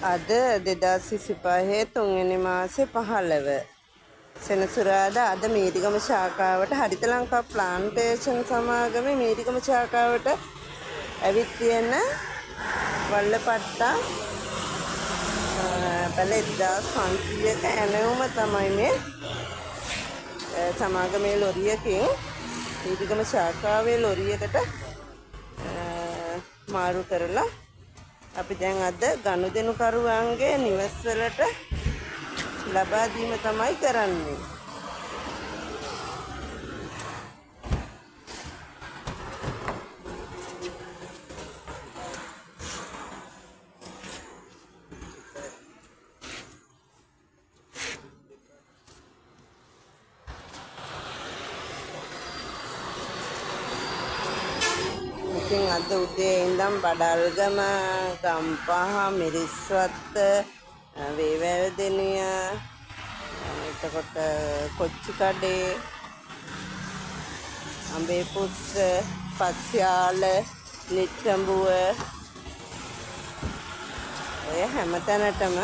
අද 2025 තුන්වෙනි මාසේ 15 සෙනසුරාදා අද මීරිගම ශාඛාවට හරිත ලංකා ප්ලාන්ටේෂන් සමාගමේ මීරිගම ශාඛාවට ඇවිත් තියෙන වල්ලපට්ටා පැල 1500ක ඇනවුම තමයි මේ සමාගමේ ලොරියකින් මීරිගම ශාඛාවේ ලොරියකට මාරු කරලා අපි දැන් අද ගනුදෙනුකරුවන්ගේ නිවෙස්වලට ලබා දීම තමයි කරන්නේ. ඉතින් අද උදේ ඉඳන් බඩල්ගම, ගම්පහ, මිරිස්වත්ත, වේවැල්දෙනිය, එතකොට කොච්චිකඩේ, අඹේපුස්ස, පස්යාල, නිට්ටඹුව ඔය හැමතැනටම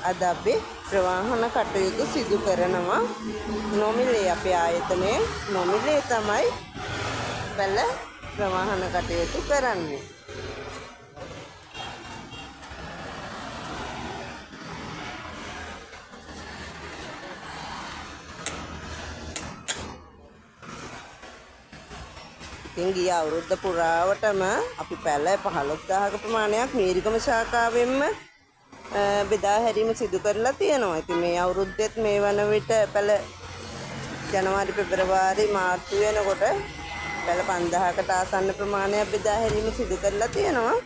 අද අපි ප්‍රවාහන කටයුතු සිදු කරනවා. නොමිලේ අපේ ආයතනයේ නොමිලේ තමයි බැල ප්‍රවාහන කටයුතු කරන්නේ. ඉතින් ගිය අවුරුද්ද පුරාවටම අපි පැල 15000ක ප්‍රමාණයක් මීරිගම ශාඛාවෙන්ම බෙදා හැරීම සිදු කරලා තියෙනවා. ඉතින් මේ අවුරුද්දෙත් මේ වන විට පැල ජනවාරි පෙබරවාරි මාර්තු වෙනකොට පැල 5000කට ආසන්න ප්‍රමාණයක් බෙදා හැරීම සිදු කරලා තියෙනවා.